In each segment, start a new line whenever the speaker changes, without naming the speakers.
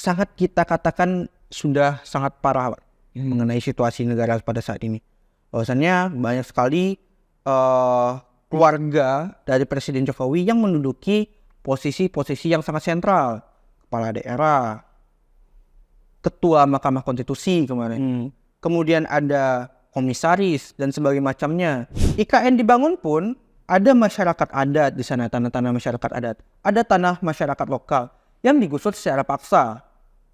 sangat kita katakan sudah sangat parah mengenai situasi negara pada saat ini. Bahwasannya banyak sekali keluarga dari Presiden Jokowi yang menduduki posisi-posisi yang sangat sentral, kepala daerah, ketua Mahkamah Konstitusi kemarin, kemudian ada komisaris dan sebagainya macamnya. IKN dibangun pun ada masyarakat adat di sana, tanah-tanah masyarakat adat, ada tanah masyarakat lokal yang digusur secara paksa.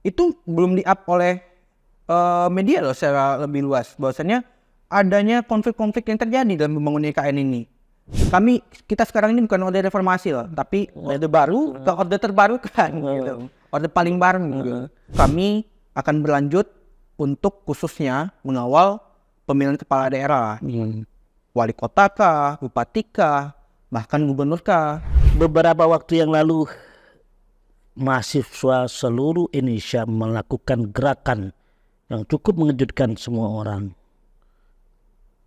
Itu belum di-up oleh media loh secara lebih luas. Bahwasannya adanya konflik-konflik yang terjadi dalam membangun IKN ini. Kita sekarang ini bukan orde reformasi loh, tapi orde baru ke orde terbarukan gitu. Orde paling baru gitu. Kami akan berlanjut untuk khususnya mengawal pemilihan kepala daerah, wali kota kah, bupati kah, bahkan gubernur kah.
Beberapa waktu yang lalu mahasiswa seluruh Indonesia melakukan gerakan yang cukup mengejutkan semua orang.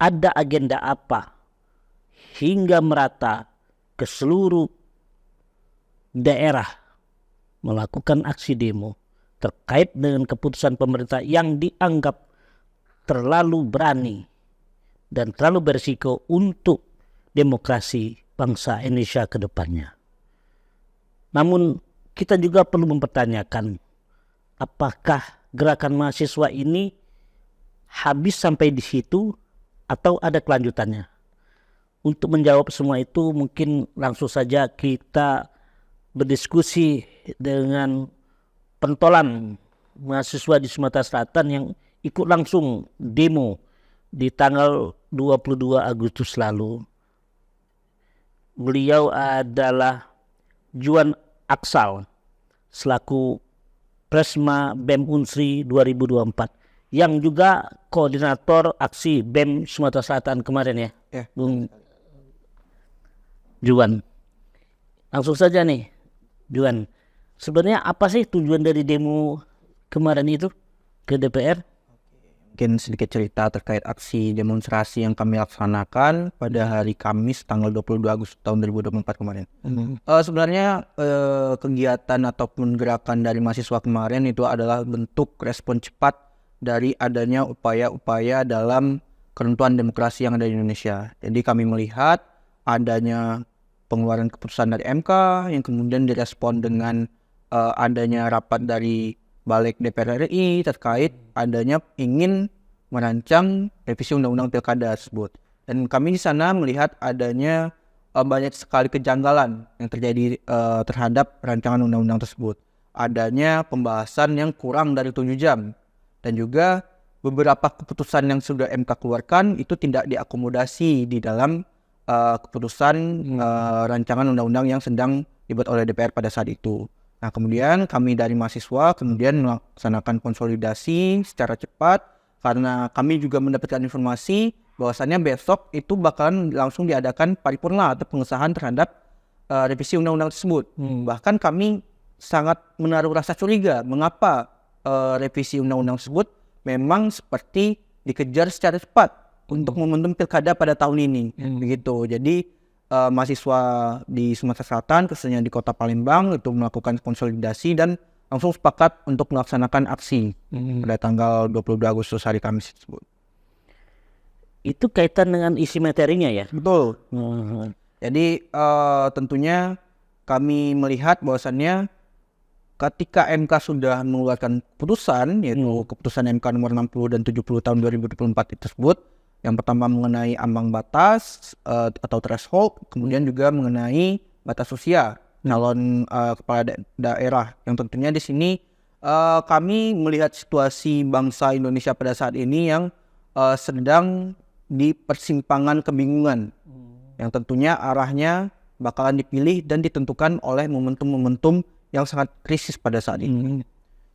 Ada agenda apa hingga merata ke seluruh daerah melakukan aksi demo terkait dengan keputusan pemerintah yang dianggap terlalu berani dan terlalu berisiko untuk demokrasi bangsa Indonesia ke depannya. Namun kita juga perlu mempertanyakan apakah gerakan mahasiswa ini habis sampai di situ atau ada kelanjutannya. Untuk menjawab semua itu mungkin langsung saja kita berdiskusi dengan pentolan mahasiswa di Sumatera Selatan yang ikut langsung demo di tanggal 22 Agustus lalu. Beliau adalah Juan Aksal selaku Presma BEM Unsri 2024 yang juga koordinator aksi BEM Sumatera Selatan kemarin ya. Bung Juan. Langsung saja nih Juan, sebenarnya apa sih tujuan dari demo kemarin itu ke DPR?
Mungkin sedikit cerita terkait aksi demonstrasi yang kami laksanakan pada hari Kamis tanggal 22 Agustus tahun 2024 kemarin. Sebenarnya kegiatan ataupun gerakan dari mahasiswa kemarin itu adalah bentuk respon cepat dari adanya upaya-upaya dalam keruntuhan demokrasi yang ada di Indonesia. Jadi kami melihat adanya pengeluaran keputusan dari MK yang kemudian direspon dengan adanya rapat dari Balik DPR RI terkait adanya ingin merancang revisi undang-undang pilkada tersebut. Dan kami di sana melihat adanya banyak sekali kejanggalan yang terjadi terhadap rancangan undang-undang tersebut. Adanya pembahasan yang kurang dari 7 jam. Dan juga beberapa keputusan yang sudah MK keluarkan itu tidak diakomodasi di dalam keputusan rancangan undang-undang yang sedang dibuat oleh DPR pada saat itu. Nah, kemudian kami dari mahasiswa kemudian melaksanakan konsolidasi secara cepat karena kami juga mendapatkan informasi bahwasannya besok itu bakalan langsung diadakan paripurna atau pengesahan terhadap revisi undang-undang tersebut. Bahkan kami sangat menaruh rasa curiga mengapa revisi undang-undang tersebut memang seperti dikejar secara cepat untuk momentum pilkada pada tahun ini. Begitu. Jadi mahasiswa di Sumatera Selatan, khususnya di Kota Palembang, itu melakukan konsolidasi dan langsung sepakat untuk melaksanakan aksi pada tanggal 22 Agustus hari Kamis tersebut.
Itu kaitan dengan isi materinya ya?
Betul. Jadi tentunya kami melihat bahwasannya ketika MK sudah mengeluarkan keputusan, yaitu keputusan MK nomor 60 dan 70 tahun 2024 tersebut, yang pertama mengenai ambang batas atau threshold, kemudian juga mengenai batas usia calon kepala daerah. Yang tentunya di sini kami melihat situasi bangsa Indonesia pada saat ini yang sedang di persimpangan kebingungan, yang tentunya arahnya bakalan dipilih dan ditentukan oleh momentum-momentum yang sangat krisis pada saat ini.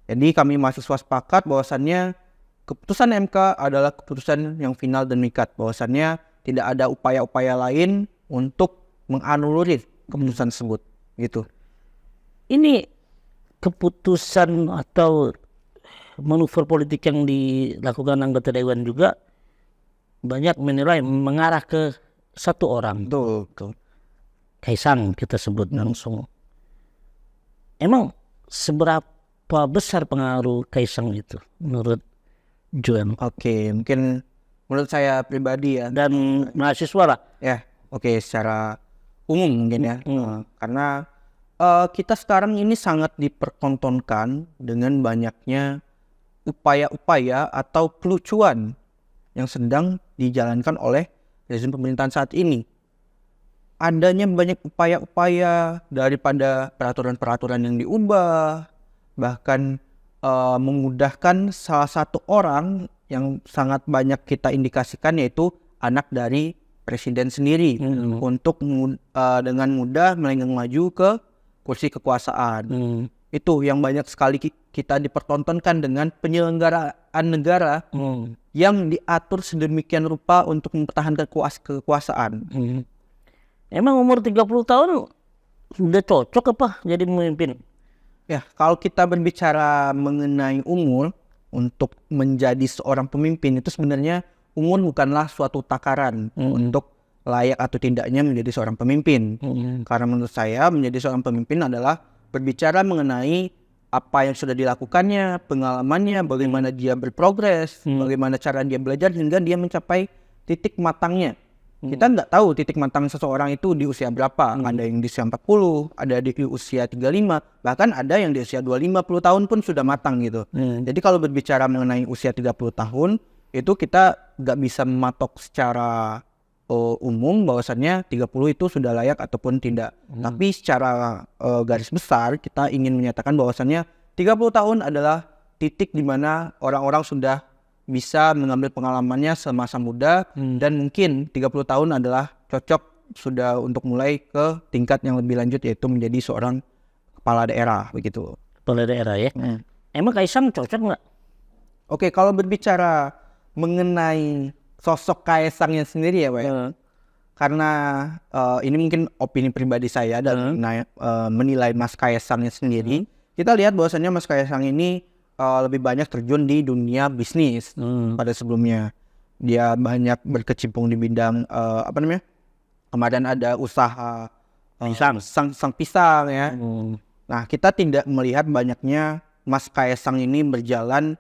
Jadi kami mahasiswa sepakat bahwasannya keputusan MK adalah keputusan yang final dan mengikat, bahwasannya tidak ada upaya-upaya lain untuk menganulir keputusan tersebut, gitu.
Ini keputusan atau manuver politik yang dilakukan anggota dewan juga banyak menilai mengarah ke satu orang.
Betul.
Kaisang kita sebut langsung. Emang seberapa seberapa besar pengaruh Kaisang itu menurut Joan
Oke, mungkin menurut saya pribadi ya,
dan mahasiswa lah?
ya, oke, secara umum mungkin ya, karena kita sekarang ini sangat dipertontonkan dengan banyaknya upaya-upaya atau kelucuan yang sedang dijalankan oleh rezim pemerintahan saat ini. Adanya banyak upaya-upaya daripada peraturan-peraturan yang diubah, bahkan memudahkan salah satu orang yang sangat banyak kita indikasikan, yaitu anak dari presiden sendiri, untuk dengan mudah melenggang maju ke kursi kekuasaan. Itu yang banyak sekali kita dipertontonkan dengan penyelenggaraan negara yang diatur sedemikian rupa untuk mempertahankan kekuasaan.
Emang umur 30 tahun sudah cocok apa jadi pemimpin?
Ya, kalau kita berbicara mengenai umur untuk menjadi seorang pemimpin, itu sebenarnya umur bukanlah suatu takaran untuk layak atau tidaknya menjadi seorang pemimpin. Karena menurut saya menjadi seorang pemimpin adalah berbicara mengenai apa yang sudah dilakukannya, pengalamannya, bagaimana dia berprogres, bagaimana cara dia belajar hingga dia mencapai titik matangnya. Kita nggak tahu titik matang seseorang itu di usia berapa. Ada yang di usia 40, ada di usia 35, bahkan ada yang di usia 25 tahun pun sudah matang gitu. Jadi kalau berbicara mengenai usia 30 tahun, itu kita nggak bisa mematok secara umum bahwasannya 30 itu sudah layak ataupun tidak. Tapi secara garis besar kita ingin menyatakan bahwasannya 30 tahun adalah titik di mana orang-orang sudah bisa mengambil pengalamannya semasa muda, dan mungkin 30 tahun adalah cocok sudah untuk mulai ke tingkat yang lebih lanjut, yaitu menjadi seorang kepala daerah begitu.
Kepala daerah ya. Emang Kaisang cocok nggak?
Oke, kalau berbicara mengenai sosok Kaisangnya sendiri ya Pak ya, karena ini mungkin opini pribadi saya dan menilai Mas Kaisangnya sendiri, kita lihat bahwasannya Mas Kaisang ini lebih banyak terjun di dunia bisnis pada sebelumnya. Dia banyak berkecimpung di bidang kemarin ada usaha sang pisang ya. Nah, kita tidak melihat banyaknya Mas Kaisang ini berjalan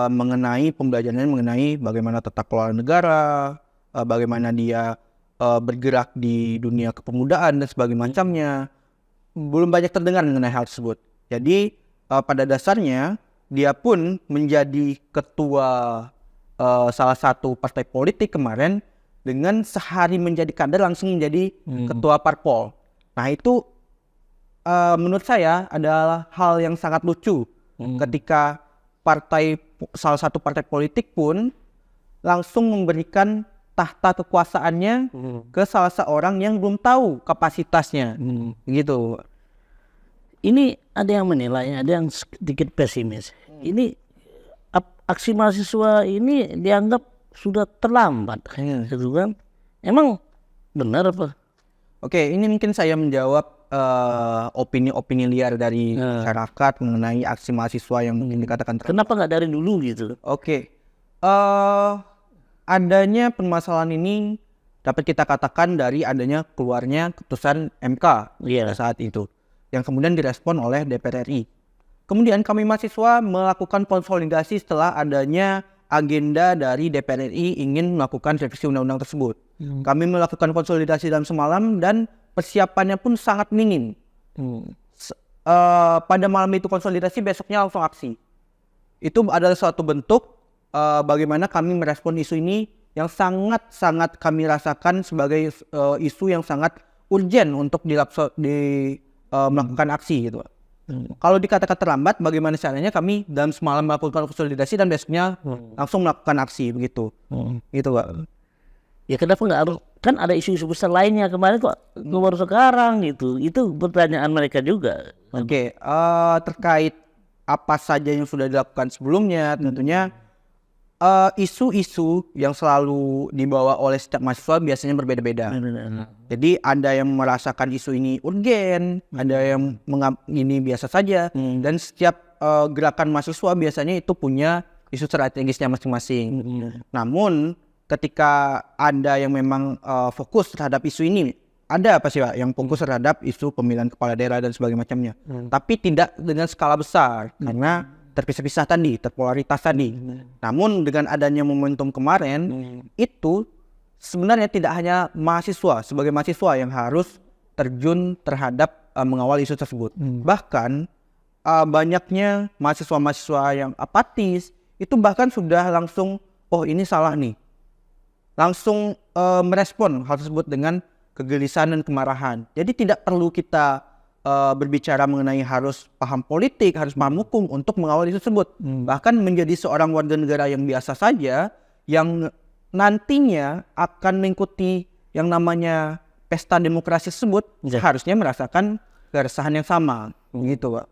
mengenai pembelajarannya mengenai bagaimana tata kelola negara, bagaimana dia bergerak di dunia kepemudaan dan sebagainya macamnya. Belum banyak terdengar mengenai hal tersebut. Jadi pada dasarnya dia pun menjadi ketua salah satu partai politik kemarin, dengan sehari menjadi kader langsung menjadi ketua parpol. Nah itu menurut saya adalah hal yang sangat lucu ketika salah satu partai politik pun langsung memberikan tahta kekuasaannya ke salah seorang yang belum tahu kapasitasnya, gitu.
Ini ada yang menilai, ada yang sedikit pesimis. Ini aksi mahasiswa ini dianggap sudah terlambat, gitu kan? Emang benar apa?
Oke, ini mungkin saya menjawab opini-opini liar dari masyarakat mengenai aksi mahasiswa yang mungkin dikatakan terlambat.
Kenapa nggak dari dulu gitu?
Oke, adanya permasalahan ini dapat kita katakan dari adanya keluarnya keputusan MK saat itu, yang kemudian direspon oleh DPR RI. Kemudian kami mahasiswa melakukan konsolidasi setelah adanya agenda dari DPR RI ingin melakukan revisi undang-undang tersebut. Kami melakukan konsolidasi dalam semalam dan persiapannya pun sangat minim. Pada malam itu konsolidasi, besoknya langsung aksi. Itu adalah suatu bentuk bagaimana kami merespon isu ini yang sangat-sangat kami rasakan sebagai isu yang sangat urgent untuk melakukan aksi gitu. Kalau dikatakan terlambat, bagaimana caranya kami dalam semalam melakukan konsolidasi dan besoknya langsung melakukan aksi begitu. Gitu Pak.
Ya kenapa nggak harus, kan ada isu-isu besar lainnya kemarin kok baru sekarang gitu. Itu pertanyaan mereka juga.
Oke, terkait apa saja yang sudah dilakukan sebelumnya, tentunya isu-isu yang selalu dibawa oleh setiap mahasiswa biasanya berbeda-beda. Jadi ada yang merasakan isu ini urgen, ada yang ini biasa saja, dan setiap gerakan mahasiswa biasanya itu punya isu strategisnya masing-masing. Namun ketika ada yang memang fokus terhadap isu ini, ada apa sih Pak yang fokus terhadap isu pemilihan kepala daerah dan sebagainya macamnya. Tapi tidak dengan skala besar karena terpisah-pisah tadi, terpolaritas tadi. Namun dengan adanya momentum kemarin itu sebenarnya tidak hanya mahasiswa sebagai mahasiswa yang harus terjun terhadap mengawal isu tersebut. Bahkan banyaknya mahasiswa-mahasiswa yang apatis itu bahkan sudah langsung ini salah nih. Langsung merespon hal tersebut dengan kegelisahan dan kemarahan. Jadi tidak perlu kita berbicara mengenai harus paham politik, harus paham hukum untuk mengawal isu tersebut. Bahkan menjadi seorang warga negara yang biasa saja yang nantinya akan mengikuti yang namanya pesta demokrasi tersebut seharusnya merasakan keresahan yang sama. Gitu Pak.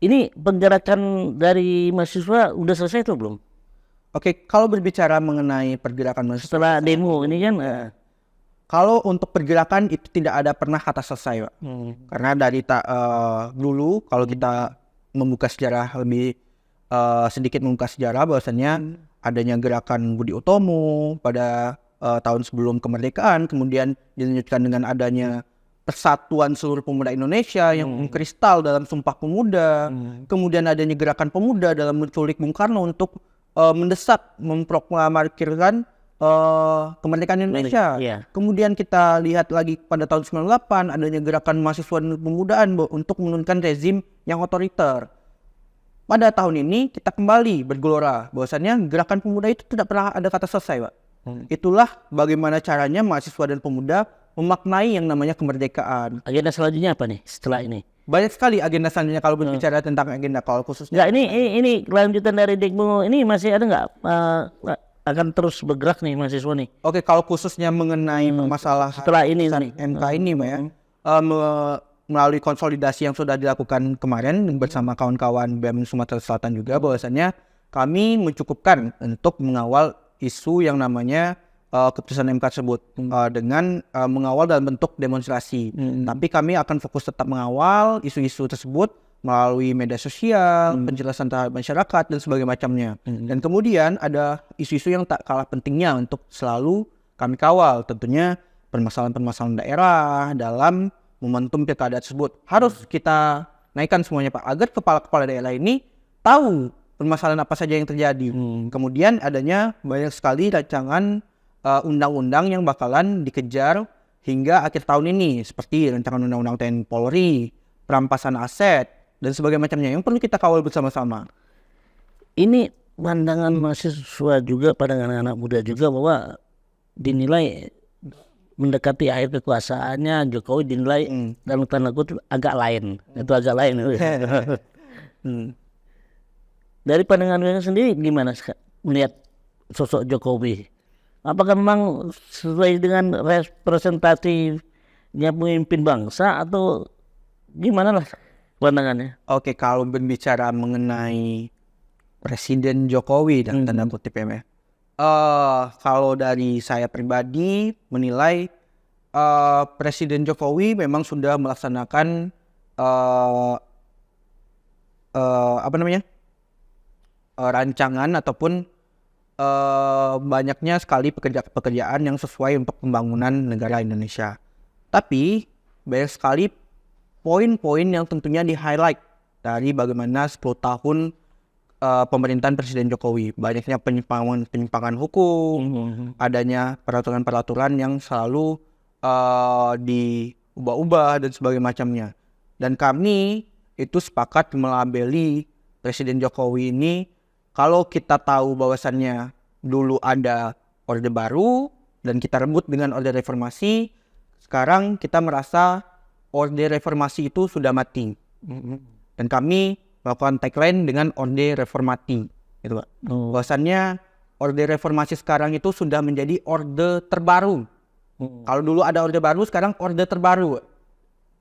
Ini penggerakan dari mahasiswa udah selesai tuh belum?
Oke, kalau berbicara mengenai pergerakan mahasiswa
Setelah demo ini kan
kalau untuk pergerakan itu tidak ada pernah kata selesai Pak. Karena dari dulu kalau kita membuka sejarah lebih sedikit membuka sejarah bahwasannya adanya gerakan Budi Utomo pada tahun sebelum kemerdekaan, kemudian dilanjutkan dengan adanya Persatuan Seluruh Pemuda Indonesia yang kristal dalam Sumpah Pemuda, kemudian adanya gerakan pemuda dalam menculik Bung Karno untuk mendesak memproklamirkan kemerdekaan Indonesia. Kemudian kita lihat lagi pada tahun 98 adanya gerakan mahasiswa dan pemudaan untuk menurunkan rezim yang otoriter. Pada tahun ini kita kembali bergelora bahwasannya gerakan pemuda itu tidak pernah ada kata selesai Pak. Itulah bagaimana caranya mahasiswa dan pemuda memaknai yang namanya kemerdekaan.
Agenda selanjutnya apa nih setelah ini?
Banyak sekali agenda selanjutnya kalau berbicara tentang agenda, kalau khususnya.
Nggak, ini kelanjutan dari demo ini masih ada nggak? Akan terus bergerak nih mahasiswa nih.
Oke, kalau khususnya mengenai masalah
setelah ini
MK ini Pak ya, melalui konsolidasi yang sudah dilakukan kemarin bersama kawan-kawan BEM Sumatera Selatan juga, bahwasannya kami mencukupkan untuk mengawal isu yang namanya keputusan MK tersebut dengan mengawal dalam bentuk demonstrasi. Tapi kami akan fokus tetap mengawal isu-isu tersebut melalui media sosial, penjelasan terhadap masyarakat dan sebagainya macamnya. Dan kemudian ada isu-isu yang tak kalah pentingnya untuk selalu kami kawal, tentunya permasalahan-permasalahan daerah dalam momentum pilkada tersebut. Harus kita naikkan semuanya Pak, agar kepala-kepala daerah ini tahu permasalahan apa saja yang terjadi. Kemudian adanya banyak sekali rancangan undang-undang yang bakalan dikejar hingga akhir tahun ini, seperti rancangan undang-undang TNI Polri, perampasan aset, dan sebagainya macamnya yang perlu kita kawal bersama-sama.
Ini pandangan mahasiswa juga, pandangan anak muda juga bahwa dinilai mendekati akhir kekuasaannya Jokowi dinilai dalam tanda kutip agak lain. Itu agak lain. Dari pandangan sendiri gimana melihat sosok Jokowi? Apakah memang sesuai dengan representatifnya pemimpin bangsa atau gimana lah pandangannya?
Oke, kalau berbicara mengenai Presiden Jokowi dan tanda kutip ya, kalau dari saya pribadi menilai Presiden Jokowi memang sudah melaksanakan rancangan ataupun banyaknya sekali pekerjaan yang sesuai untuk pembangunan negara Indonesia. Tapi banyak sekali poin-poin yang tentunya di-highlight dari bagaimana 10 tahun pemerintahan Presiden Jokowi. Banyaknya penyimpangan hukum, adanya peraturan-peraturan yang selalu diubah-ubah dan sebagainya macamnya. Dan kami itu sepakat melabeli Presiden Jokowi ini, kalau kita tahu bahwasannya dulu ada Orde Baru dan kita rebut dengan Orde Reformasi, sekarang kita merasa Orde Reformasi itu sudah mati. Dan kami melakukan tagline dengan Orde Reformati, gitu Pak. Bahwasannya Orde Reformasi sekarang itu sudah menjadi Orde Terbaru. Kalau dulu ada Orde Baru, sekarang Orde Terbaru.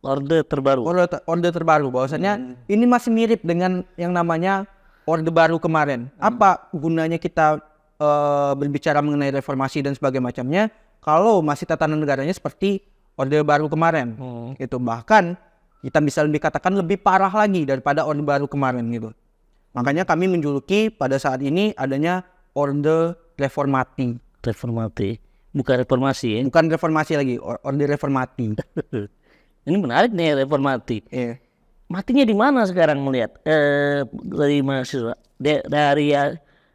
Orde Terbaru.
Orde Terbaru. Bahwasannya ini masih mirip dengan yang namanya Orde Baru kemarin. Apa gunanya kita berbicara mengenai reformasi dan sebagainya macamnya kalau masih tatanan negaranya seperti Orde Baru kemarin? Gitu. Bahkan kita bisa lebih katakan lebih parah lagi daripada Orde Baru kemarin gitu. Makanya kami menjuluki pada saat ini adanya Orde Reformati.
Reformati. Bukan reformasi ya.
Bukan reformasi lagi, orde reformati.
Ini menarik nih reformati.
Iya.
Matinya di mana sekarang melihat dari mahasiswa?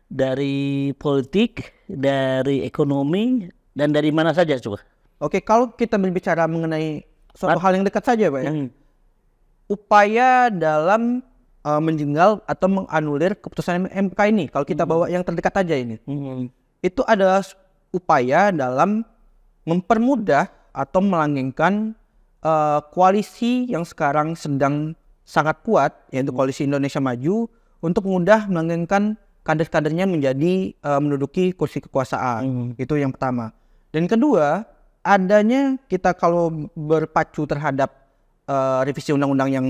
Dari politik, dari ekonomi, dan dari mana saja coba?
Oke, kalau kita berbicara mengenai suatu hal yang dekat saja, Pak ya. Upaya dalam menjenggal atau menganulir keputusan MK ini, kalau kita bawa yang terdekat aja ini. Itu adalah upaya dalam mempermudah atau melanggengkan koalisi yang sekarang sedang sangat kuat, yaitu Koalisi Indonesia Maju, untuk mudah melanggengkan kader-kadernya menjadi menduduki kursi kekuasaan. Itu yang pertama. Dan kedua, adanya kita kalau berpacu terhadap revisi undang-undang yang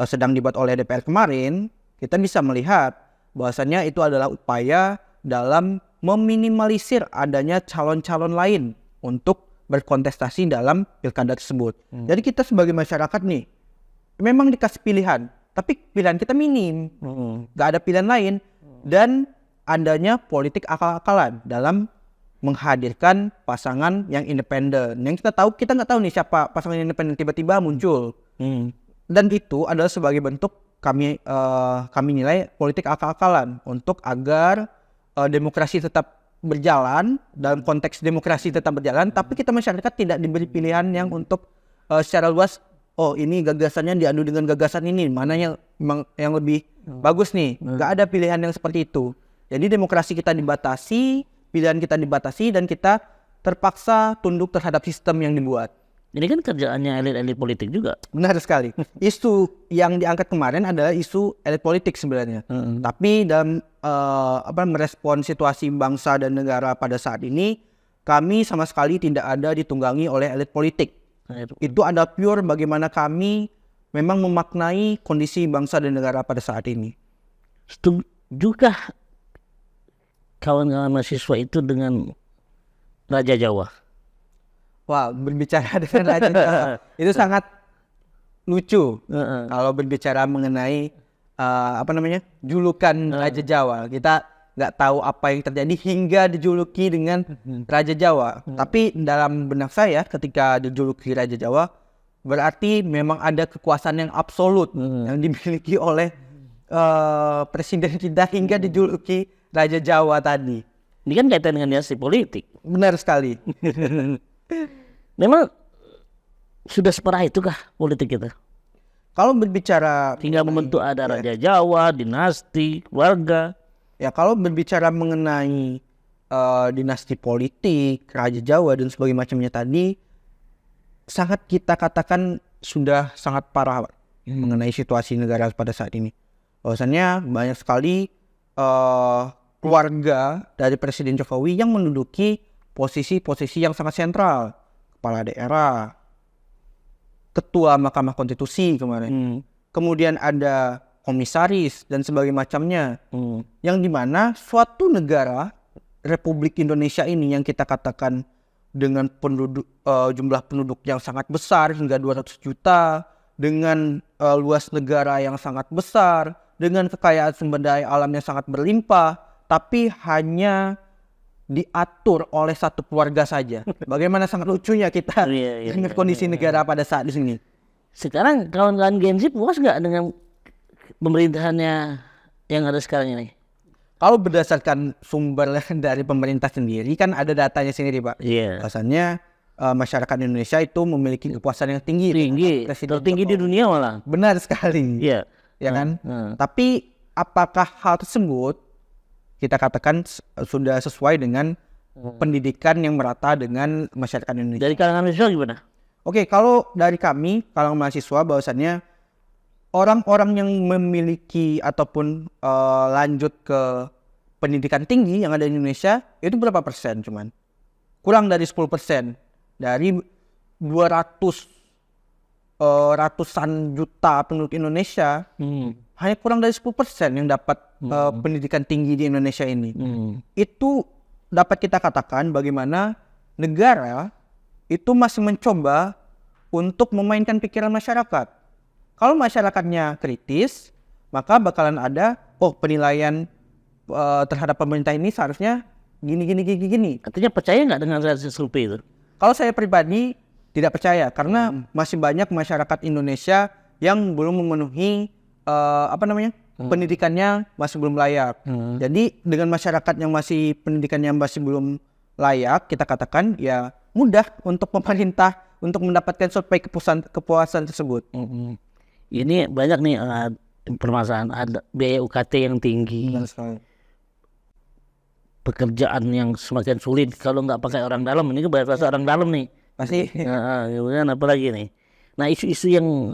sedang dibuat oleh DPR kemarin, kita bisa melihat bahwasannya itu adalah upaya dalam meminimalisir adanya calon-calon lain untuk berkontestasi dalam pilkada tersebut. Jadi kita sebagai masyarakat nih, memang dikasih pilihan, tapi pilihan kita minim, gak ada pilihan lain, dan adanya politik akal-akalan dalam menghadirkan pasangan yang independen. Yang kita nggak tahu nih siapa pasangan independen, tiba-tiba muncul, dan itu adalah sebagai bentuk kami nilai politik akal-akalan untuk agar demokrasi tetap berjalan, dalam konteks demokrasi tetap berjalan, tapi kita masyarakat tidak diberi pilihan yang untuk secara luas, oh ini gagasannya diadu dengan gagasan ini, mana yang lebih bagus nih. Gak ada pilihan yang seperti itu. Jadi demokrasi kita dibatasi, pilihan kita dibatasi, dan kita terpaksa tunduk terhadap sistem yang dibuat.
Ini kan kerjaannya elit-elit politik juga.
Benar sekali. Isu yang diangkat kemarin adalah isu elit politik sebenarnya. Tapi dalam merespon situasi bangsa dan negara pada saat ini, kami sama sekali tidak ada ditunggangi oleh elit politik. Itu ada pure bagaimana kami memang memaknai kondisi bangsa dan negara pada saat ini.
Juga kawan-kawan mahasiswa itu dengan Raja Jawa.
Wah, berbicara dengan Raja Jawa itu sangat lucu. Kalau berbicara mengenai julukan Raja Jawa, kita nggak tahu apa yang terjadi hingga dijuluki dengan Raja Jawa. Tapi dalam benak saya, ketika dijuluki Raja Jawa, berarti memang ada kekuasaan yang absolut yang dimiliki oleh presiden kita hingga dijuluki Raja Jawa tadi.
Ini kan kaitan dengan dinasti politik.
Benar sekali.
Memang sudah separah itukah politik kita?
Kalau berbicara
Tinggal membentuk ada Raja Jawa, dinasti, keluarga.
Ya, kalau berbicara mengenai dinasti politik, Raja Jawa dan sebagainya macamnya tadi, sangat kita katakan sudah sangat parah mengenai situasi negara pada saat ini. Bahwasannya banyak sekali keluarga dari Presiden Jokowi yang menduduki posisi-posisi yang sangat sentral. Kepala daerah, ketua Mahkamah Konstitusi kemarin. Kemudian ada komisaris dan sebagainya macamnya. Yang dimana suatu negara, Republik Indonesia ini yang kita katakan dengan jumlah penduduk yang sangat besar hingga 200 juta, dengan luas negara yang sangat besar, dengan kekayaan sumber daya alam yang sangat berlimpah, tapi hanya diatur oleh satu keluarga saja. Bagaimana sangat lucunya kita dengan kondisi negara pada saat ini.
Sekarang kawan-kawan Gen Z puas nggak dengan pemerintahannya yang ada sekarang ini?
Kalau berdasarkan sumber dari pemerintah sendiri, kan ada datanya sendiri, Pak. Bahwasannya masyarakat Indonesia itu memiliki kepuasan yang tinggi,
tertinggi di dunia malah.
Benar sekali. Ya kan? Tapi apakah hal tersebut kita katakan sudah sesuai dengan pendidikan yang merata dengan masyarakat Indonesia?
Dari kalangan mahasiswa gimana?
Oke, kalau dari kami kalangan mahasiswa, bahwasannya orang-orang yang memiliki ataupun lanjut ke pendidikan tinggi yang ada di Indonesia itu berapa persen cuman? Kurang dari 10% dari 200 ratusan juta penduduk Indonesia. Hanya kurang dari 10% yang dapat pendidikan tinggi di Indonesia ini. Itu dapat kita katakan bagaimana negara itu masih mencoba untuk memainkan pikiran masyarakat. Kalau masyarakatnya kritis, maka bakalan ada penilaian terhadap pemerintah ini seharusnya gini.
Artinya percaya nggak dengan hasil survei itu?
Kalau saya pribadi tidak percaya karena masih banyak masyarakat Indonesia yang belum memenuhi pendidikannya masih belum layak. Jadi dengan masyarakat yang pendidikannya masih belum layak, kita katakan ya mudah untuk pemerintah untuk mendapatkan survei kepuasan tersebut.
Ini banyak nih permasalahan, ada biaya UKT yang tinggi, pekerjaan yang semakin sulit kalau nggak pakai orang dalam. Ini bahasa orang dalam nih.
Pasti.
Kemudian apa lagi nih? Nah, isu-isu yang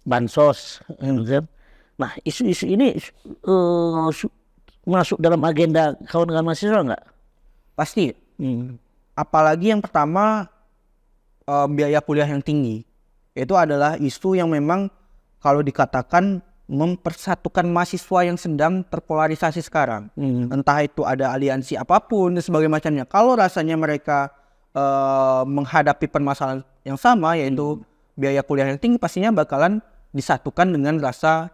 bansos, kan? Nah, isu-isu ini masuk dalam agenda kawan-kawan mahasiswa nggak?
Pasti. Apalagi yang pertama biaya kuliah yang tinggi. Itu adalah isu yang memang kalau dikatakan mempersatukan mahasiswa yang sedang terpolarisasi sekarang. Entah itu ada aliansi apapun dan sebagainya macamnya. Kalau rasanya mereka menghadapi permasalahan yang sama, yaitu biaya kuliah yang tinggi, pastinya bakalan disatukan dengan rasa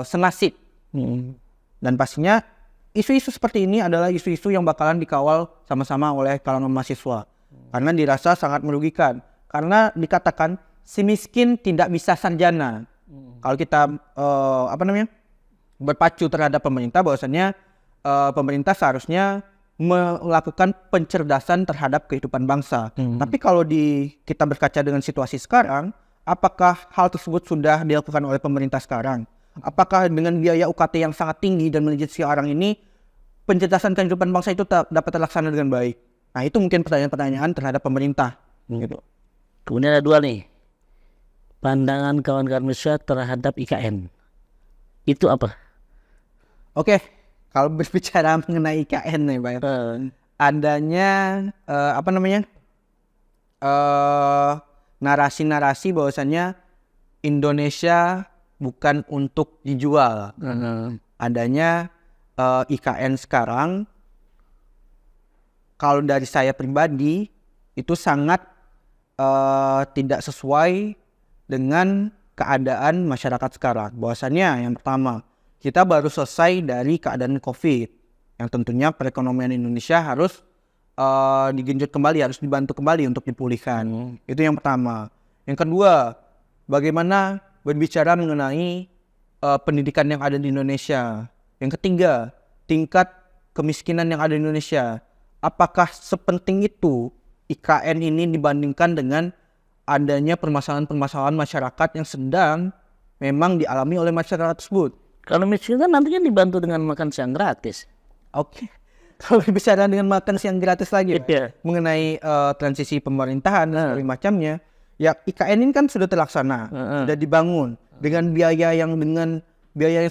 senasib. Dan pastinya isu-isu seperti ini adalah isu-isu yang bakalan dikawal sama-sama oleh kalangan mahasiswa. Karena dirasa sangat merugikan. Karena dikatakan si miskin tidak bisa sarjana. Kalau kita berpacu terhadap pemerintah, bahwasannya pemerintah seharusnya melakukan pencerdasan terhadap kehidupan bangsa. Tapi kalau kita berkaca dengan situasi sekarang, apakah hal tersebut sudah dilakukan oleh pemerintah sekarang? Apakah dengan biaya UKT yang sangat tinggi dan menjadi seorang ini, pencerdasan kehidupan bangsa itu dapat terlaksana dengan baik? Nah, itu mungkin pertanyaan-pertanyaan terhadap pemerintah. Gitu.
Kemudian ada dua nih, pandangan kawan-kawan mahasiswa terhadap IKN. Itu apa?
Oke, kalau berbicara mengenai IKN nih, Pak, adanya narasi-narasi bahwasannya Indonesia bukan untuk dijual. Adanya IKN sekarang, kalau dari saya pribadi itu sangat tidak sesuai dengan keadaan masyarakat sekarang. Bahwasannya yang pertama, kita baru selesai dari keadaan COVID, yang tentunya perekonomian Indonesia harus digenjot kembali, harus dibantu kembali untuk dipulihkan. Itu yang pertama. Yang kedua, bagaimana berbicara mengenai pendidikan yang ada di Indonesia. Yang ketiga, tingkat kemiskinan yang ada di Indonesia. Apakah sepenting itu IKN ini dibandingkan dengan adanya permasalahan-permasalahan masyarakat yang sedang memang dialami oleh masyarakat tersebut?
Kalau miskin kan nantinya dibantu dengan makan siang gratis.
Oke. Kalau berbicara dengan makan siang gratis lagi,
Iya.
mengenai transisi pemerintahan dan sebagainya macamnya, ya IKN ini kan sudah terlaksana, sudah dibangun dengan biaya yang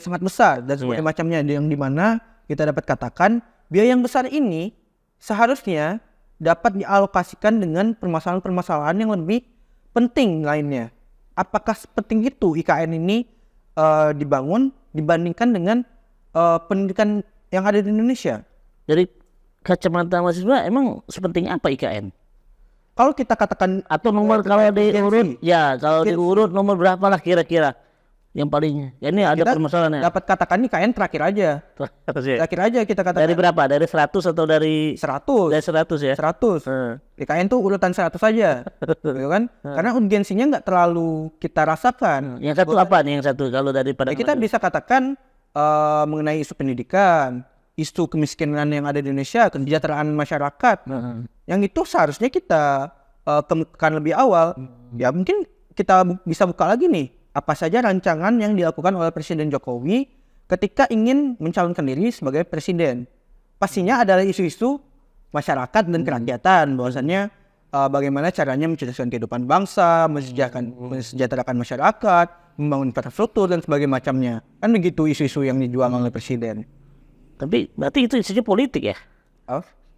sangat besar dan sebagainya macamnya, yang dimana kita dapat katakan biaya yang besar ini seharusnya dapat dialokasikan dengan permasalahan-permasalahan yang lebih penting lainnya. Apakah sepenting itu IKN ini dibangun dibandingkan dengan pendidikan yang ada di Indonesia?
Dari kacamata mahasiswa emang sepenting apa IKN?
Kalau kita katakan
Atau nomor kalau diurut, kalau diurut nomor berapa lah kira-kira yang paling? Ya ini ada
kita
permasalahannya.
dapat katakan IKN terakhir aja. Terakhir aja kita katakan.
Dari berapa? Dari 100 atau dari
100?
Dari 100 ya?
100. IKN tuh urutan 100 saja. Gitu kan? Karena urgensinya nggak terlalu kita rasakan.
Yang satu apa nih yang satu kalau daripada
Kita bisa katakan mengenai isu pendidikan, isu kemiskinan yang ada di Indonesia, kesejahteraan masyarakat. Yang itu seharusnya kita kemukakan lebih awal. Ya mungkin kita bisa buka lagi nih, apa saja rancangan yang dilakukan oleh Presiden Jokowi ketika ingin mencalonkan diri sebagai presiden. Pastinya adalah isu-isu masyarakat dan kerakyatan, bahwasannya bagaimana caranya mencerdaskan kehidupan bangsa, mensejahterakan masyarakat, membangun infrastruktur dan sebagainya macamnya. Kan begitu isu-isu yang dijual oleh presiden.
Tapi berarti itu isunya politik ya?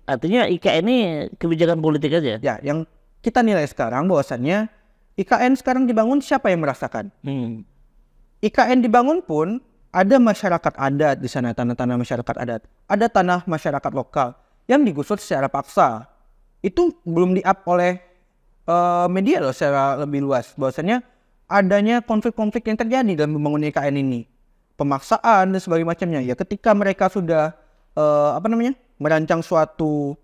Artinya IKN ini kebijakan politik aja?
Ya, yang kita nilai sekarang bahwasannya IKN sekarang dibangun, siapa yang merasakan? IKN dibangun pun ada masyarakat adat di sana, tanah-tanah masyarakat adat. Ada tanah masyarakat lokal yang digusur secara paksa. Itu belum di-up oleh media loh secara lebih luas. Bahwasannya adanya konflik-konflik yang terjadi dalam membangun IKN ini. Pemaksaan dan sebagainya macamnya. Ya ketika mereka sudah merancang suatu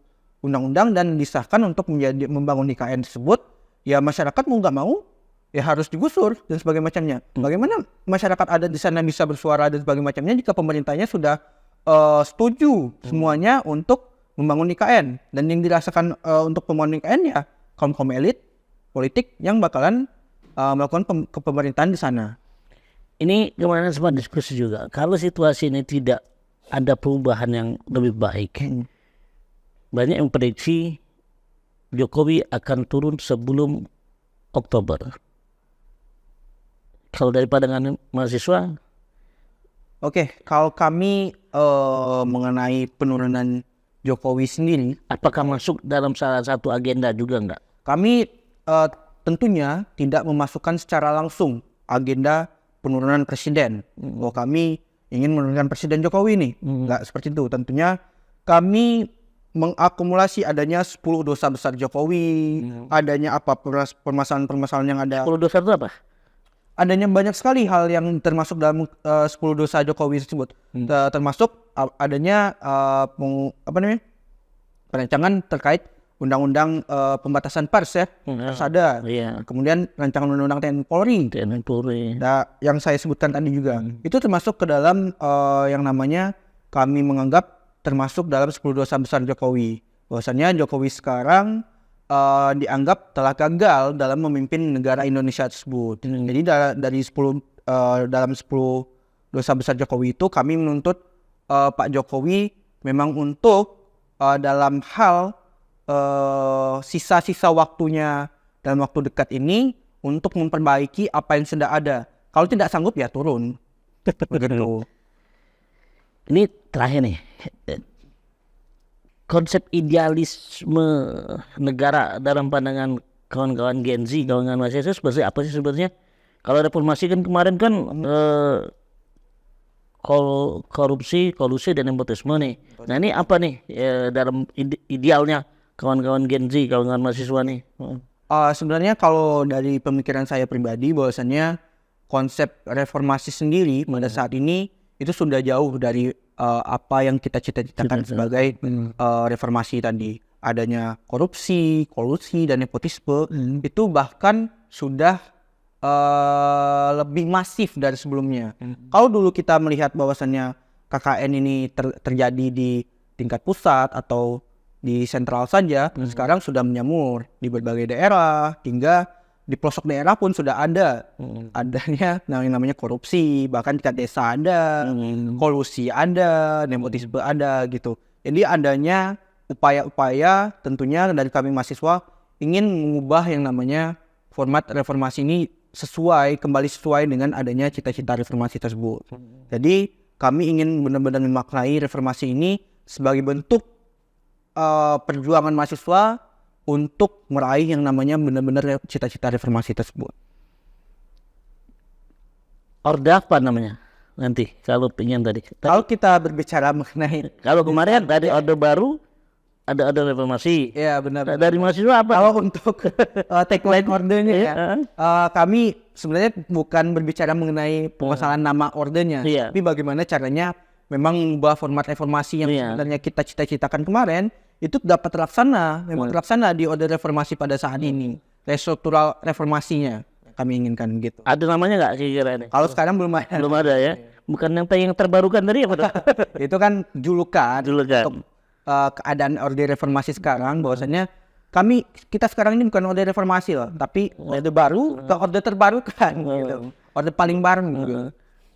undang-undang dan disahkan untuk membangun IKN tersebut, ya masyarakat mau nggak mau ya harus digusur dan sebagainya macamnya. Bagaimana masyarakat adat di sana bisa bersuara dan sebagainya macamnya jika pemerintahnya sudah setuju semuanya untuk membangun IKN, dan yang dirasakan untuk pembangunan IKN ya kaum elit politik yang bakalan melakukan kepemerintahan di sana.
Ini kemarin sempat diskusi juga, kalau situasi ini tidak ada perubahan yang lebih baik, banyak yang prediksi Jokowi akan turun sebelum Oktober. Kalau dari pandangan mahasiswa,
Oke, kalau kami mengenai penurunan Jokowi sendiri,
apakah masuk dalam salah satu agenda juga enggak?
kami tentunya tidak memasukkan secara langsung agenda penurunan presiden. Bahwa kami ingin menurunkan presiden Jokowi nih, nggak seperti itu. Tentunya kami mengakumulasi adanya 10 dosa besar Jokowi, adanya apa permasalahan-permasalahan yang ada.
10 dosa itu apa?
Adanya banyak sekali hal yang termasuk dalam 10 dosa Jokowi tersebut. Termasuk adanya perancangan terkait undang-undang pembatasan pers ya, pers ada.
Iya.
Kemudian rancangan undang-undang TNI Polri. Nah, yang saya sebutkan tadi juga itu termasuk ke dalam yang namanya kami menganggap termasuk dalam 10 dosa besar Jokowi. Bahwasanya Jokowi sekarang dianggap telah gagal dalam memimpin negara Indonesia tersebut. Jadi dari 10 dalam 10 dosa besar Jokowi itu kami menuntut Pak Jokowi memang untuk dalam hal sisa-sisa waktunya dalam waktu dekat ini untuk memperbaiki apa yang sudah ada. Kalau tidak sanggup ya turun. Begitu.
Ini terakhir nih, konsep idealisme negara dalam pandangan kawan-kawan Gen Z, kawan-kawan mahasiswa seperti apa sih sebenarnya? Kalau reformasi kan kemarin kan korupsi, kolusi dan nepotisme nih. Nah ini apa nih dalam idealnya kawan-kawan Gen Z, kawan-kawan mahasiswa nih?
Sebenarnya kalau dari pemikiran saya pribadi, bahwasannya konsep reformasi sendiri pada saat ini itu sudah jauh dari apa yang kita cita-citakan sebagai reformasi tadi. Adanya korupsi, kolusi dan nepotisme itu bahkan sudah lebih masif dari sebelumnya. Kalau dulu kita melihat bahwasannya KKN ini terjadi di tingkat pusat atau di sentral saja, sekarang sudah menyamur di berbagai daerah, hingga di pelosok daerah pun sudah ada adanya yang namanya korupsi, bahkan tingkat desa ada, kolusi ada, nepotisme ada gitu. Jadi adanya upaya-upaya tentunya dari kami mahasiswa ingin mengubah yang namanya format reformasi ini kembali sesuai dengan adanya cita-cita reformasi tersebut. Jadi kami ingin benar-benar memaknai reformasi ini sebagai bentuk perjuangan mahasiswa untuk meraih yang namanya benar-benar cita-cita reformasi tersebut.
Orde apa namanya nanti kalau pengen tadi?
Kalau kita berbicara mengenai
Kalau kemarin tadi orde baru, ada reformasi.
ya benar.
Dari mahasiswa apa?
Kalau untuk tagline ordenya ya, kami sebenarnya bukan berbicara mengenai permasalahan nama ordenya, tapi bagaimana caranya memang mengubah format reformasi yang sebenarnya kita cita-citakan kemarin itu dapat terlaksana di orde reformasi pada saat ini. Restruktural reformasinya kami inginkan gitu.
Ada namanya nggak kira-kira ini?
Kalau sekarang belum ada.
Belum ada ya. Bukan yang terbarukan tadi apa?
Itu kan julukan. Untuk keadaan orde reformasi sekarang, bahwasanya kita sekarang ini bukan orde reformasi loh, tapi orde baru ke orde terbarukan gitu. Orde paling baru gitu.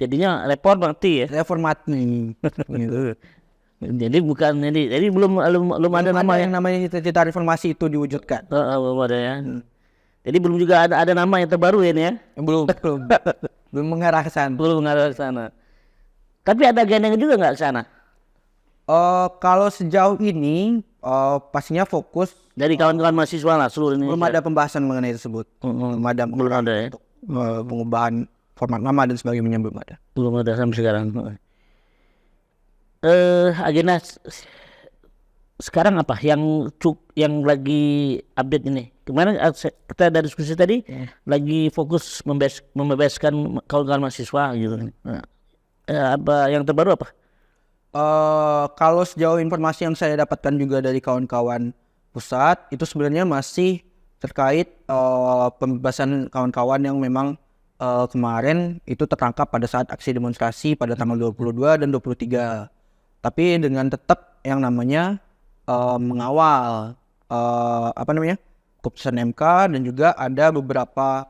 Jadinya reformasi ya.
Reformasi gitu.
Jadi bukan jadi belum ada nama
yang namanya cita-cita reformasi itu diwujudkan.
Belum ada ya. Jadi belum juga ada nama yang terbaru ini ya.
Belum mengarah ke sana.
Belum mengarah ke sana. Tapi ada agenda juga nggak ke sana?
Kalau sejauh ini pastinya fokus
dari kawan-kawan mahasiswa lah seluruh Indonesia.
Belum ada pembahasan mengenai tersebut. Belum ada ya. Untuk pengubahan format nama dan sebagainya belum ada.
Belum ada sampai sekarang. Agenda sekarang apa yang lagi update ini? Kemarin kita ada diskusi tadi lagi fokus membebaskan kawan-kawan mahasiswa gitu. Apa yang terbaru apa?
Kalau sejauh informasi yang saya dapatkan juga dari kawan-kawan pusat itu sebenarnya masih terkait pembebasan kawan-kawan yang memang kemarin itu tertangkap pada saat aksi demonstrasi pada tanggal 22 dan 23. Tapi dengan tetap yang namanya mengawal keputusan MK, dan juga ada beberapa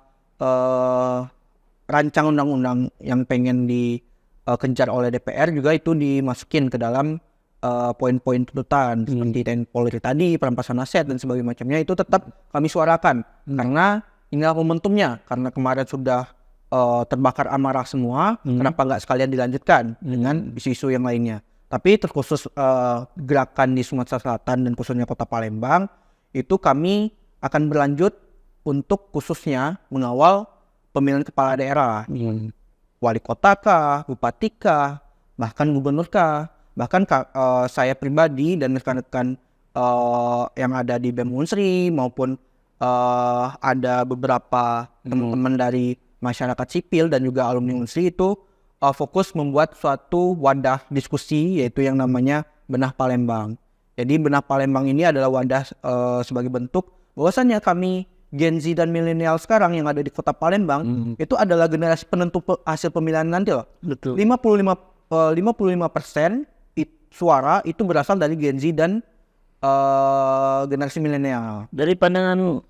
rancang undang-undang yang pengen dikejar oleh DPR juga itu dimasukin ke dalam poin-poin tuntutan seperti TNI Polri tadi, perampasan aset dan sebagainya macamnya, itu tetap kami suarakan karena inilah momentumnya, karena kemarin sudah terbakar amarah semua, kenapa nggak sekalian dilanjutkan dengan isu-isu yang lainnya. Tapi terkhusus gerakan di Sumatera Selatan dan khususnya Kota Palembang itu kami akan berlanjut untuk khususnya mengawal pemilihan kepala daerah, wali kota kah, bupati kah, bahkan gubernur kah, bahkan saya pribadi dan rekan-rekan yang ada di BEM Unsri maupun ada beberapa teman-teman dari masyarakat sipil dan juga alumni Unsri itu fokus membuat suatu wadah diskusi, yaitu yang namanya Benah Palembang. Jadi Benah Palembang ini adalah wadah sebagai bentuk bahwasannya kami Gen Z dan milenial sekarang yang ada di Kota Palembang itu adalah generasi penentu hasil pemilihan nanti loh.
Betul.
55% suara itu berasal dari Gen Z dan generasi milenial.
Dari pandangan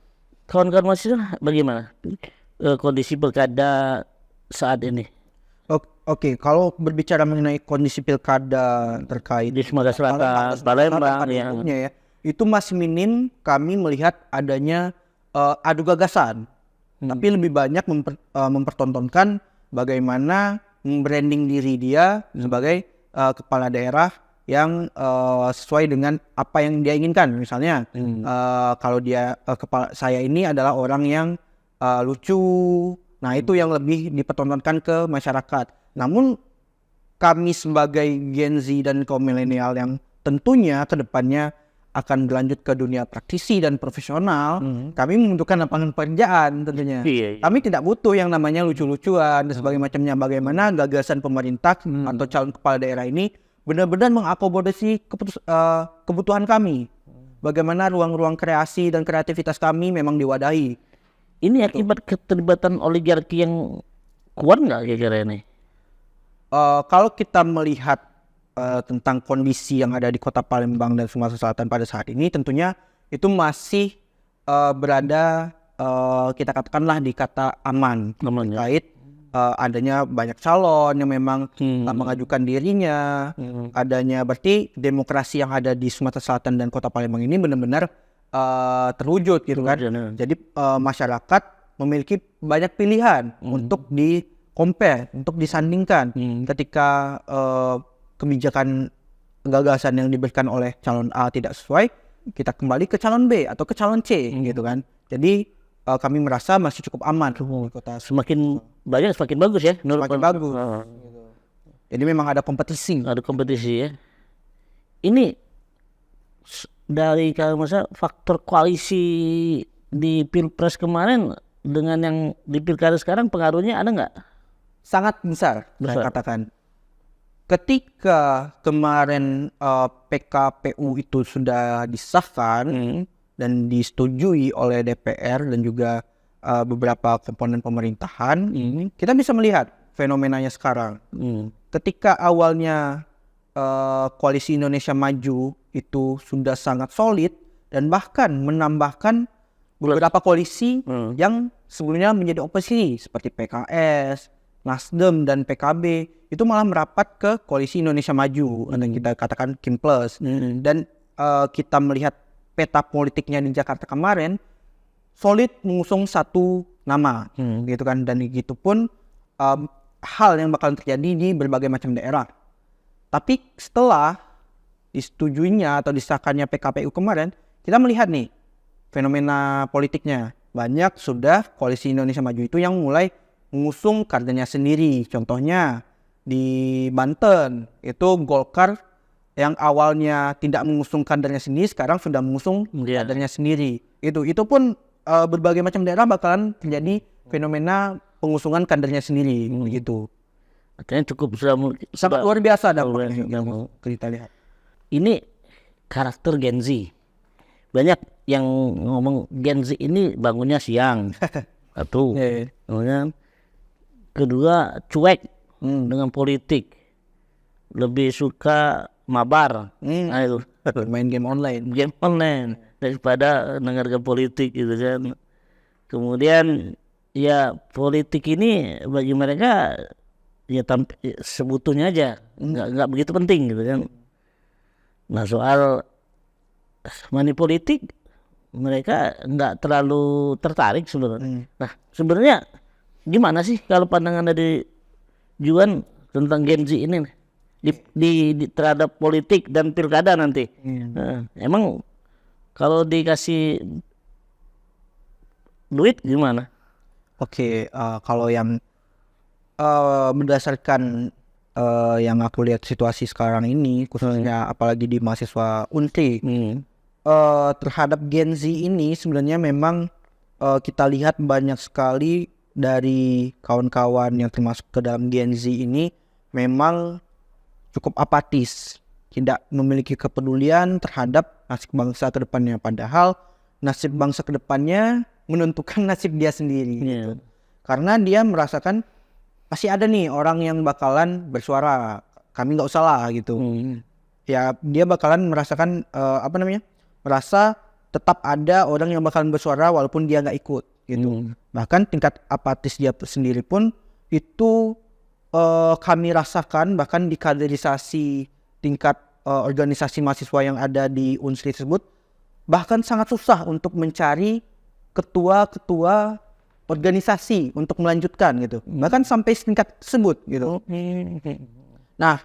kawan-kawan mahasiswa bagaimana kondisi pilkada saat ini
Oke, kalau berbicara mengenai kondisi pilkada terkait
di Sumatera Selatan, Palembang yang
ya, itu masih minim kami melihat adanya adu gagasan. Tapi lebih banyak mempertontonkan bagaimana branding diri dia sebagai kepala daerah yang sesuai dengan apa yang dia inginkan. Misalnya kalau dia kepala saya ini adalah orang yang lucu, nah itu yang lebih dipertontonkan ke masyarakat. Namun kami sebagai Gen Z dan kaum milenial yang tentunya ke depannya akan berlanjut ke dunia praktisi dan profesional, kami membutuhkan lapangan pekerjaan tentunya.
Iya.
Kami tidak butuh yang namanya lucu-lucuan dan sebagainya macamnya. Bagaimana gagasan pemerintah atau calon kepala daerah ini benar-benar mengakomodasi kebutuhan kami. Bagaimana ruang-ruang kreasi dan kreativitas kami memang diwadahi.
Ini akibat keterlibatan oligarki yang kuat nggak kira-kira ini?
Kalau kita melihat tentang kondisi yang ada di Kota Palembang dan Sumatera Selatan pada saat ini, tentunya itu masih berada kita katakanlah di kata aman terkait adanya banyak calon yang memang mengajukan dirinya, adanya berarti demokrasi yang ada di Sumatera Selatan dan Kota Palembang ini benar-benar terwujud gitu kan. Jadi masyarakat memiliki banyak pilihan untuk di-compare, untuk disandingkan ketika kebijakan gagasan yang diberikan oleh calon A tidak sesuai, kita kembali ke calon B atau ke calon C gitu kan. Jadi kami merasa masih cukup aman di kota.
Semakin banyak semakin bagus ya.
Semakin bagus. Jadi memang ada kompetisi.
Ada kompetisi ya. Ini dari kalau masa faktor koalisi di Pilpres kemarin dengan yang di Pilkada sekarang pengaruhnya ada nggak?
Sangat besar. Saya katakan. Ketika kemarin PKPU itu sudah disahkan dan disetujui oleh DPR dan juga beberapa komponen pemerintahan, kita bisa melihat fenomenanya sekarang. Ketika awalnya Koalisi Indonesia Maju itu sudah sangat solid dan bahkan menambahkan beberapa koalisi yang sebelumnya menjadi oposisi seperti PKS, Nasdem dan PKB itu malah merapat ke Koalisi Indonesia Maju yang kita katakan Kim Plus. Dan kita melihat peta politiknya di Jakarta kemarin solid mengusung satu nama gitu kan, dan itu pun hal yang bakal terjadi di berbagai macam daerah. Tapi setelah disetujuinya atau disahkannya PKPU kemarin, kita melihat nih fenomena politiknya. Banyak sudah Koalisi Indonesia Maju itu yang mulai mengusung kadernya sendiri. Contohnya di Banten itu Golkar yang awalnya tidak mengusung kadernya sendiri sekarang sudah mengusung kadernya sendiri. Itu pun berbagai macam daerah bakalan terjadi fenomena pengusungan kadernya sendiri gitu.
Artinya cukup sudah
Sangat luar biasa
luar
dampaknya
biasa.
yang kita lihat.
Ini karakter Gen Z. Banyak yang ngomong Gen Z ini bangunnya siang. Satu.
Iya.
Kemudian kedua cuek dengan politik. Lebih suka mabar. Nah, itu.
Main game online.
Game online daripada mendengarkan politik gitu kan. Kemudian ya politik ini bagi mereka ya sebetulnya aja nggak begitu penting gitu kan. Nah soal money politik mereka nggak terlalu tertarik sebenarnya. Nah sebenarnya gimana sih kalau pandangan dari Juan tentang Gen Z ini nih? Di terhadap politik dan pilkada nanti. Nah, emang kalau dikasih duit gimana?
Oke, kalau yang berdasarkan yang aku lihat situasi sekarang ini, khususnya apalagi di mahasiswa Untri, terhadap Gen Z ini sebenarnya memang kita lihat banyak sekali dari kawan-kawan yang termasuk ke dalam Gen Z ini memang cukup apatis, tidak memiliki kepedulian terhadap nasib bangsa ke depannya. Padahal nasib bangsa ke depannya menentukan nasib dia sendiri. Gitu. Karena dia merasakan masih ada nih orang yang bakalan bersuara, kami nggak usah lah gitu. Ya dia bakalan merasakan merasa tetap ada orang yang bakalan bersuara walaupun dia nggak ikut gitu. Bahkan tingkat apatis dia sendiri pun itu kami rasakan bahkan di kaderisasi tingkat organisasi mahasiswa yang ada di Unsri tersebut bahkan sangat susah untuk mencari ketua-ketua organisasi untuk melanjutkan gitu. Bahkan sampai tingkat tersebut gitu. Nah,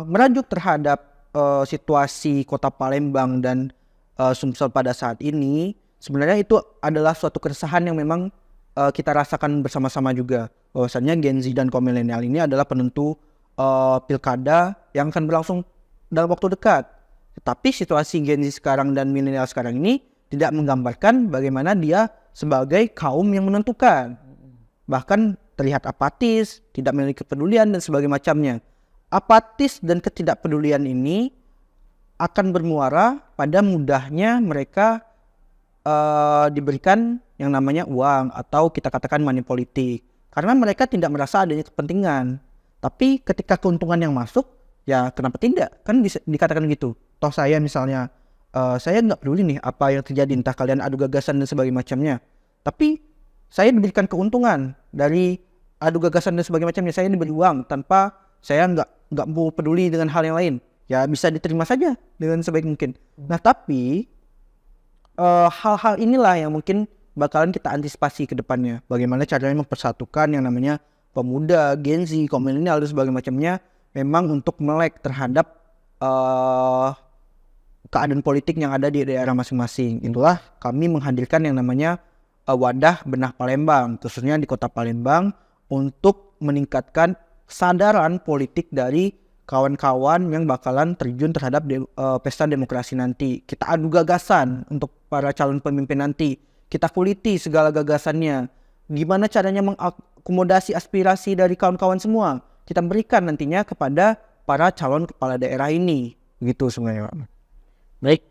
merujuk terhadap situasi Kota Palembang dan Sumsel pada saat ini, sebenarnya itu adalah suatu keresahan yang memang kita rasakan bersama-sama juga. Bahwasannya Gen Z dan kaum milenial ini adalah penentu pilkada yang akan berlangsung dalam waktu dekat. Tetapi situasi Gen Z sekarang dan milenial sekarang ini tidak menggambarkan bagaimana dia sebagai kaum yang menentukan. Bahkan terlihat apatis, tidak memiliki kepedulian dan sebagainya macamnya. Apatis dan ketidakpedulian ini akan bermuara pada mudahnya mereka diberikan yang namanya uang atau kita katakan money politik. Karena mereka tidak merasa adanya kepentingan. Tapi ketika keuntungan yang masuk, ya kenapa tidak? Kan bisa dikatakan gitu. Toh saya misalnya, saya nggak peduli nih apa yang terjadi, entah kalian adu gagasan dan sebagainya macamnya. Tapi saya diberikan keuntungan dari adu gagasan dan sebagainya macamnya. Saya diberi uang tanpa saya nggak mau peduli dengan hal yang lain. Ya bisa diterima saja dengan sebaik mungkin. Nah tapi hal-hal inilah yang mungkin bakalan kita antisipasi ke depannya. Bagaimana caranya mempersatukan yang namanya pemuda, Gen Z, kaum milenial dan sebagainya macamnya memang untuk melek terhadap keadaan politik yang ada di daerah masing-masing. Itulah kami menghadirkan yang namanya wadah benah Palembang, khususnya di Kota Palembang untuk meningkatkan kesadaran politik dari kawan-kawan yang bakalan terjun terhadap pesta demokrasi nanti. Kita adu gagasan untuk para calon pemimpin nanti. Kita kuliti segala gagasannya. Gimana caranya mengakomodasi aspirasi dari kawan-kawan semua. Kita berikan nantinya kepada para calon kepala daerah ini. Begitu sebenarnya, Pak.
Baik,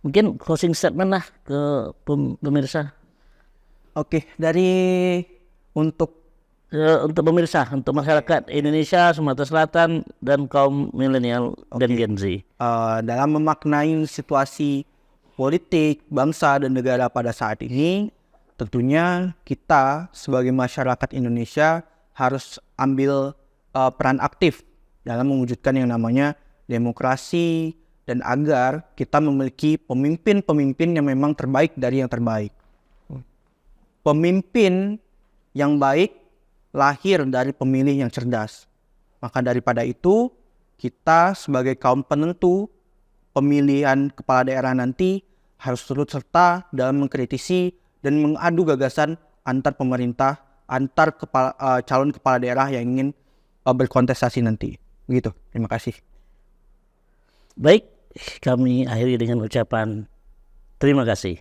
mungkin closing statement lah ke pemirsa.
Oke, dari untuk
pemirsa, untuk masyarakat Indonesia, Sumatera Selatan dan kaum milenial dan Gen Z.
Dalam memaknai situasi politik, bangsa dan negara pada saat ini, tentunya kita sebagai masyarakat Indonesia harus ambil peran aktif dalam mewujudkan yang namanya demokrasi dan agar kita memiliki pemimpin-pemimpin yang memang terbaik dari yang terbaik. Pemimpin yang baik lahir dari pemilih yang cerdas. Maka daripada itu, kita sebagai kaum penentu pemilihan kepala daerah nanti harus turut serta dalam mengkritisi dan mengadu gagasan antar pemerintah, antar calon kepala daerah yang ingin berkontestasi nanti. Begitu. Terima kasih.
Baik, kami akhiri dengan ucapan terima kasih.